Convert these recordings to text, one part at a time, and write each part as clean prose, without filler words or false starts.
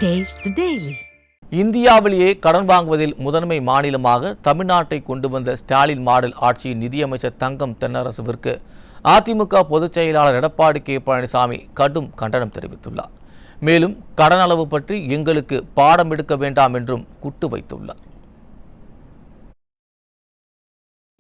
Taste the Daily. இந்தியாவிலேயே கடன் வாங்குவதில் முதன்மை மாநிலமாக தமிழ்நாட்டை கொண்டு வந்த ஸ்டாலின் மாடல் ஆட்சியின் நிதியமைச்சர் தங்கம் தென்னரசுவிற்கு அதிமுக பொதுச் செயலாளர் எடப்பாடி கே பழனிசாமி கடும் கண்டனம் தெரிவித்துள்ளார். மேலும் கடன் அளவு பற்றி எங்களுக்கு பாடம் எடுக்க வேண்டாம் என்றும் குட்டு வைத்துள்ளார்.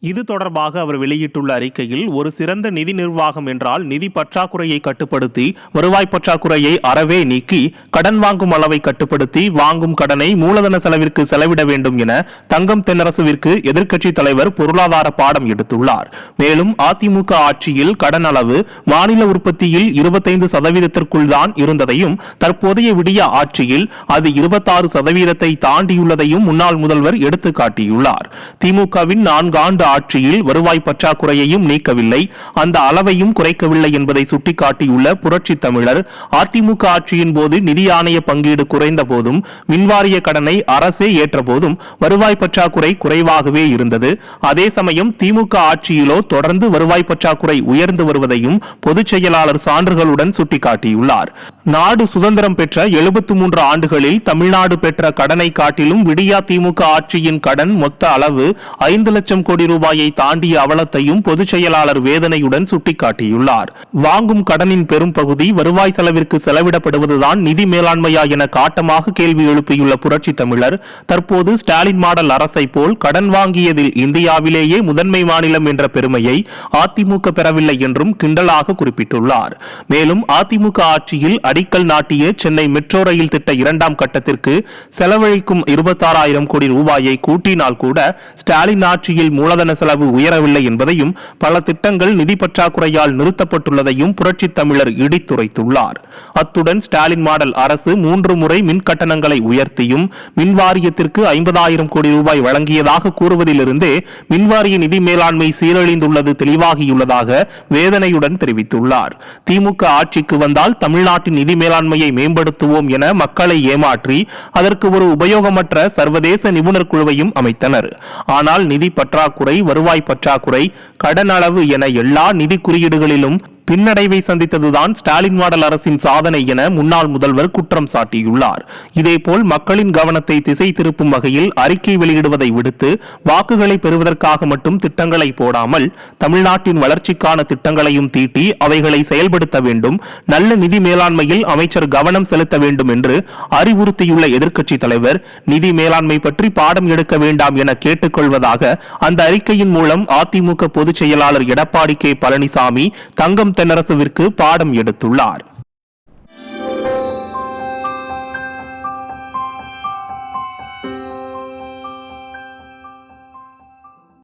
இது தொடர்பாக அவர் வெளியிட்டுள்ள அறிக்கையில், ஒரு சிறந்த நிதி நிர்வாகம் என்றால் நிதி பற்றாக்குறையை கட்டுப்படுத்தி வருவாய் பற்றாக்குறையை அறவே நீக்கி கடன் வாங்கும் அளவை கட்டுப்படுத்தி வாங்கும் கடனை மூலதன செலவிற்கு செலவிட வேண்டும் என தங்கம் தென்னரசுவிற்கு எதிர்க்கட்சித் தலைவர் பொருளாதார பாடம் எடுத்துள்ளார். மேலும் அதிமுக ஆட்சியில் கடன் அளவு மாநில உற்பத்தியில் 25% தான் இருந்ததையும் தற்போதைய விடிய ஆட்சியில் அது 26% தாண்டியுள்ளதையும் முன்னாள் முதல்வர் எடுத்துக்காட்டியுள்ளார். திமுகவின் 4 ஆண்டு ஆட்சியில் வருவாய் பற்றாக்குறையையும் நீக்கவில்லை, அந்த அளவையும் குறைக்கவில்லை என்பதை சுட்டிக்காட்டியுள்ள புரட்சி தமிழர், அதிமுக ஆட்சியின் போது நிதி ஆணைய பங்கீடு குறைந்த போதும் மின்வாரிய கடனை அரசே ஏற்ற போதும் வருவாய் பற்றாக்குறை குறைவாகவே இருந்தது. அதே சமயம் திமுக ஆட்சியிலோ தொடர்ந்து வருவாய் பற்றாக்குறை உயர்ந்து வருவதையும் பொதுச் செயலாளர் சான்றுகளுடன் சுட்டிக்காட்டியுள்ளார். நாடு சுதந்திரம் பெற்ற 73 ஆண்டுகளில் தமிழ்நாடு பெற்ற கடனை காட்டிலும் விடியா திமுக ஆட்சியின் கடன் மொத்த அளவு 5 லட்சம் கோடி ரூபாயை தாண்டிய அவலத்தையும் பொதுச் செயலாளர் வேதனையுடன் சுட்டிக்காட்டியுள்ளார். வாங்கும் கடனின் பெரும் பகுதி வருவாய் செலவிற்கு செலவிடப்படுவதுதான் நிதி மேலாண்மையா என காட்டமாக கேள்வி எழுப்பியுள்ள புரட்சி தமிழர், தற்போது ஸ்டாலின் மாடல் அரசை போல் கடன் வாங்கியதில் இந்தியாவிலேயே முதன்மை மாநிலம் என்ற பெருமையை அதிமுக பெறவில்லை என்றும் கிண்டலாக குறிப்பிட்டுள்ளார். மேலும் அதிமுக ஆட்சியில் அடிக்கல் நாட்டிய சென்னை மெட்ரோ ரயில் திட்ட 2ஆம் கட்டத்திற்கு செலவழிக்கும் 26,000 கோடி ரூபாயை கூட்டினால் கூட ஸ்டாலின் ஆட்சியில் மூலதன செலவு உயரவில்லை என்பதையும் பல திட்டங்கள் நிதி பற்றாக்குறையால் நிறுத்தப்பட்டுள்ளதையும் புரட்சி தமிழர் இடித்துரைத்துள்ளார். அத்துடன் ஸ்டாலின் மாடல் அரசு 3 முறை மின் கட்டணங்களை உயர்த்தியும் மின்வாரியத்திற்கு 50,000 கோடி ரூபாய் வழங்கியதாக கூறுவதிலிருந்தே மின்வாரிய நிதி மேலாண்மை சீரழிந்துள்ளது தெளிவாகியுள்ளதாக வேதனையுடன் தெரிவித்துள்ளார். திமுக ஆட்சிக்கு வந்தால் தமிழ்நாட்டின் நிதி மேலாண்மையை மேம்படுத்துவோம் என மக்களை ஏமாற்றி அதற்கு ஒரு உபயோகமற்ற சர்வதேச நிபுணர் குழுவையும் அமைத்தனர். ஆனால் நிதி பற்றாக்குறை, வருவாய் பற்றாக்குறை, கடன் அளவு என எல்லா நிதி குறியீடுகளிலும் பின்னடைவை சந்தித்ததுதான் ஸ்டாலின் மாடல் அரசின் சாதனை என முன்னாள் முதல்வர் குற்றம் சாட்டியுள்ளார். இதேபோல் மக்களின் கவனத்தை திசை திருப்பும் வகையில் அறிக்கை வெளியிடுவதை விடுத்து வாக்குகளை பெறுவதற்காக மட்டும் திட்டங்களை போடாமல் தமிழ்நாட்டின் வளர்ச்சிக்கான திட்டங்களையும் தீட்டி அவைகளை செயல்படுத்த வேண்டும், நல்ல நிதி மேலாண்மையில் அமைச்சர் கவனம் செலுத்த வேண்டும் என்று அறிவுறுத்தியுள்ள எதிர்க்கட்சித் தலைவர், நிதி மேலாண்மை பற்றி பாடம் எடுக்க வேண்டாம் என கேட்டுக்கொள்வதாக அந்த அறிக்கையின் மூலம் அதிமுக பொதுச் செயலாளர் எடப்பாடி கே பழனிசாமி தங்கம் தென்னரசுவிற்கு பாடம் எடுத்துள்ளார்.